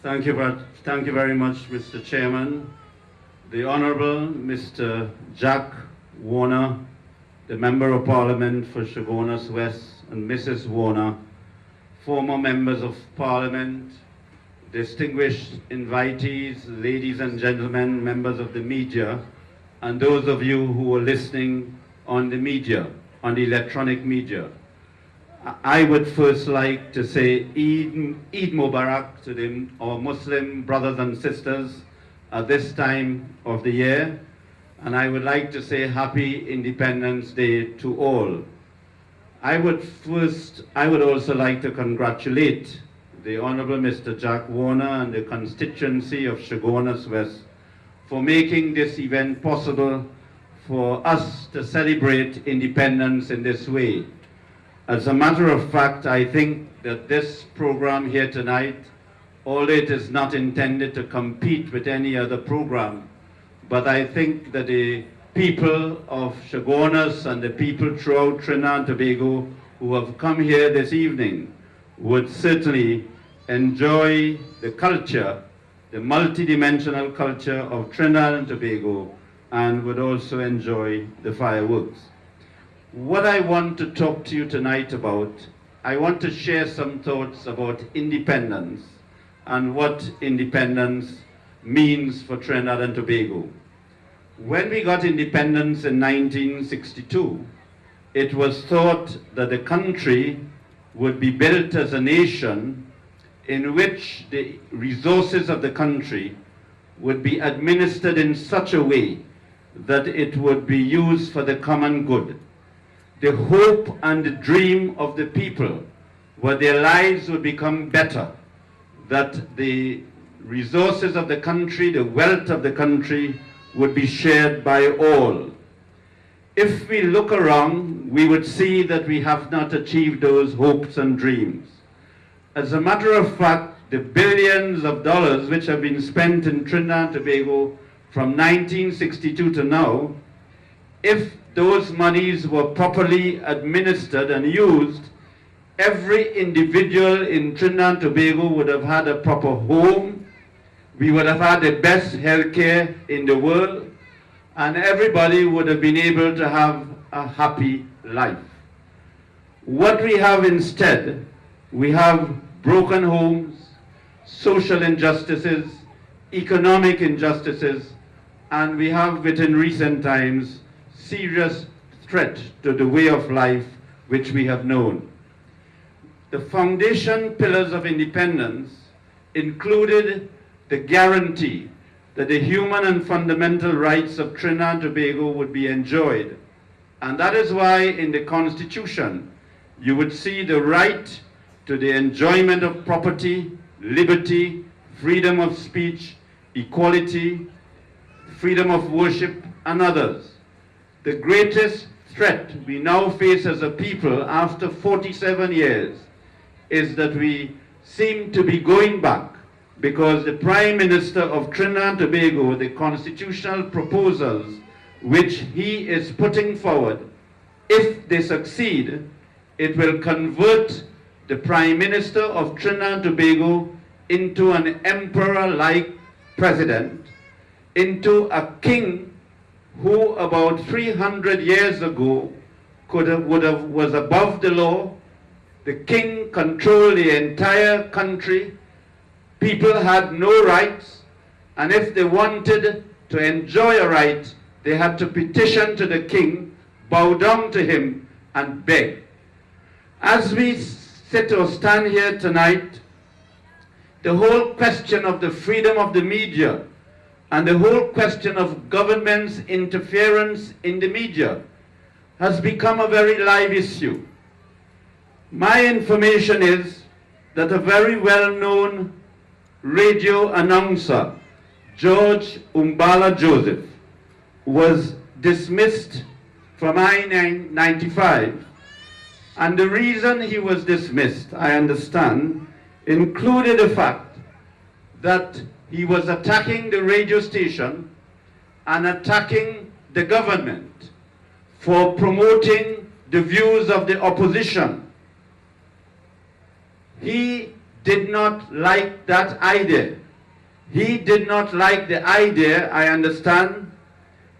Thank you very much, Mr. Chairman. The Honourable Mr. Jack Warner, the Member of Parliament for Chaguanas West, and Mrs. Warner, former Members of Parliament, distinguished invitees, ladies and gentlemen, members of the media, and those of you who are listening on the media, on the electronic media. I would first like to say Eid Mubarak to our Muslim brothers and sisters at this time of the year, and I would like to say Happy Independence Day to all. I would also like to congratulate the Honourable Mr. Jack Warner and the constituency of Chaguanas West for making this event possible for us to celebrate independence in this way. As a matter of fact, I think that this program here tonight, although it is not intended to compete with any other program, but I think that the people of Chaguanas and the people throughout Trinidad and Tobago who have come here this evening would certainly enjoy the culture, the multidimensional culture of Trinidad and Tobago, and would also enjoy the fireworks. What I want to talk to you tonight about, I want to share some thoughts about independence and what independence means for Trinidad and Tobago. When we got independence in 1962, it was thought that the country would be built as a nation in which the resources of the country would be administered in such a way that it would be used for the common good. The hope and the dream of the people were their lives would become better, that the resources of the country, the wealth of the country would be shared by all. If we look around, we would see that we have not achieved those hopes and dreams. As a matter of fact, the billions of dollars which have been spent in Trinidad and Tobago from 1962 to now, if those monies were properly administered and used, every individual in Trinidad and Tobago would have had a proper home, we would have had the best healthcare in the world, and everybody would have been able to have a happy life. What we have instead, we have broken homes, social injustices, economic injustices, and we have within recent times serious threat to the way of life which we have known. The foundation pillars of independence included the guarantee that the human and fundamental rights of Trinidad and Tobago would be enjoyed. And that is why in the Constitution you would see the right to the enjoyment of property, liberty, freedom of speech, equality, freedom of worship, and others. The greatest threat we now face as a people after 47 years is that we seem to be going back because the Prime Minister of Trinidad and Tobago, the constitutional proposals which he is putting forward, if they succeed, it will convert the Prime Minister of Trinidad and Tobago into an emperor-like president, into a king who about 300 years ago was above the law. The king controlled the entire country. People had no rights, and if they wanted to enjoy a right, they had to petition to the king, bow down to him, and beg. As we sit or stand here tonight, the whole question of the freedom of the media and the whole question of government's interference in the media has become a very live issue. My information is that a very well-known radio announcer, George Umbala Joseph, was dismissed from I-95, and the reason he was dismissed, I understand, included the fact that he was attacking the radio station and attacking the government for promoting the views of the opposition. He did not like that idea. He did not like the idea, I understand,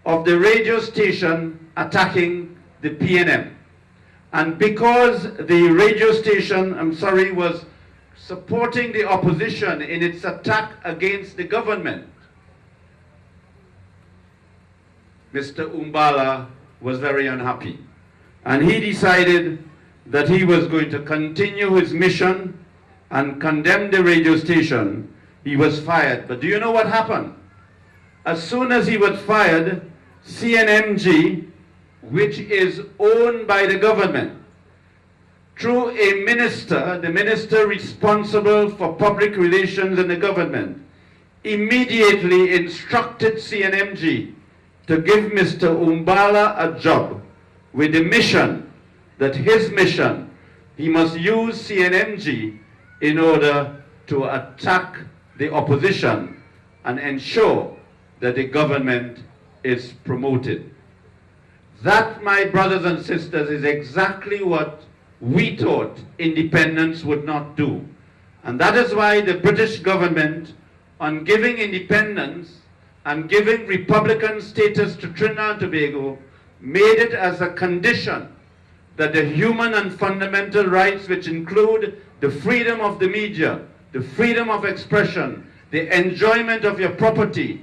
of the radio station attacking the PNM. And because the radio station, was supporting the opposition in its attack against the government, Mr. Umbala was very unhappy. And he decided that he was going to continue his mission and condemn the radio station. He was fired. But do you know what happened? As soon as he was fired, CNMG, which is owned by the government, through a minister, the minister responsible for public relations in the government, immediately instructed CNMG to give Mr. Umbala a job with the mission, that his mission, he must use CNMG in order to attack the opposition and ensure that the government is promoted. That, my brothers and sisters, is exactly what we thought independence would not do. And that is why the British government, on giving independence and giving Republican status to Trinidad and Tobago, made it as a condition that the human and fundamental rights, which include the freedom of the media, the freedom of expression, the enjoyment of your property,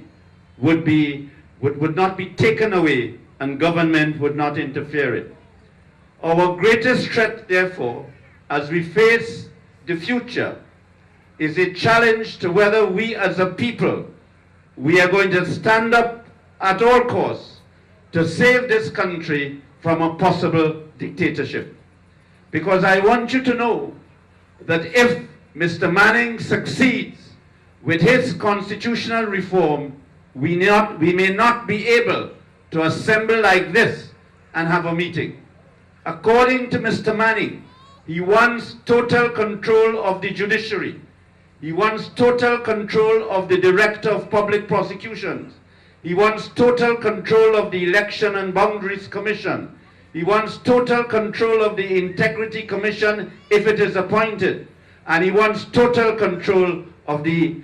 would not be taken away, and government would not interfere in. Our greatest threat, therefore, as we face the future, is a challenge to whether we as a people, we are going to stand up at all costs to save this country from a possible dictatorship. Because I want you to know that if Mr. Manning succeeds with his constitutional reform, we may not be able to assemble like this and have a meeting. According to Mr. Manning, he wants total control of the judiciary. He wants total control of the Director of Public Prosecutions. He wants total control of the Election and Boundaries Commission. He wants total control of the Integrity Commission if it is appointed. And he wants total control of the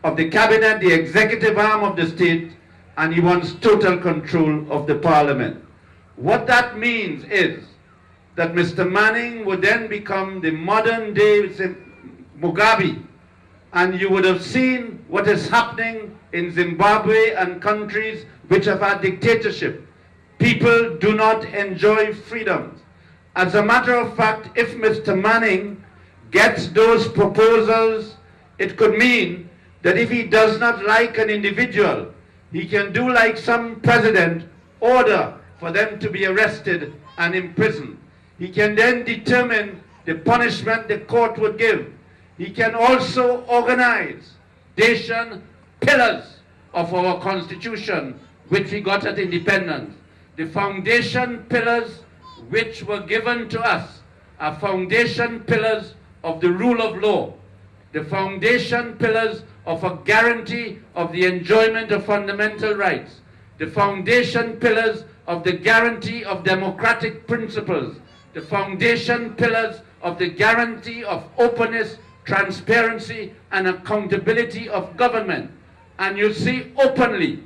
cabinet, the executive arm of the state, and he wants total control of the parliament. What that means is that Mr. Manning would then become the modern day Mugabe, and you would have seen what is happening in Zimbabwe and countries which have had dictatorship. People do not enjoy freedoms. As a matter of fact, if Mr. Manning gets those proposals, it could mean that if he does not like an individual, he can do like some president, order for them to be arrested and imprisoned. He can then determine the punishment the court would give. He can also organize foundation pillars of our constitution, which we got at independence. The foundation pillars which were given to us are foundation pillars of the rule of law, the foundation pillars of a guarantee of the enjoyment of fundamental rights, the foundation pillars of the guarantee of democratic principles, the foundation pillars of the guarantee of openness, transparency, and accountability of government. And you see openly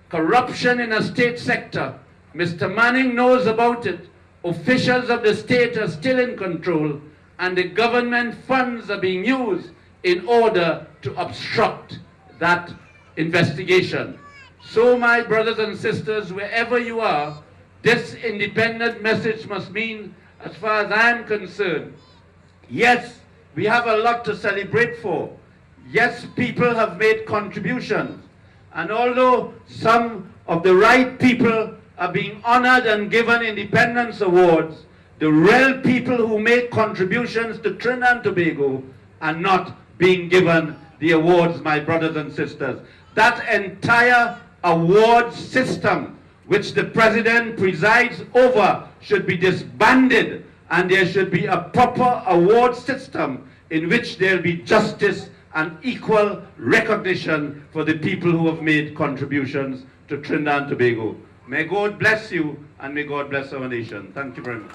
corruption in a state sector. Mr. Manning knows about it. Officials of the state are still in control, and the government funds are being used in order to obstruct that investigation. So, my brothers and sisters, wherever you are, this independent message must mean, as far as I'm concerned, yes, we have a lot to celebrate for. Yes, people have made contributions. And although some of the right people are being honored and given independence awards, the real people who make contributions to Trinidad and Tobago are not being given the awards, my brothers and sisters. That entire award system which the president presides over should be disbanded, and there should be a proper award system in which there will be justice and equal recognition for the people who have made contributions to Trinidad and Tobago. May God bless you, and may God bless our nation. Thank you very much.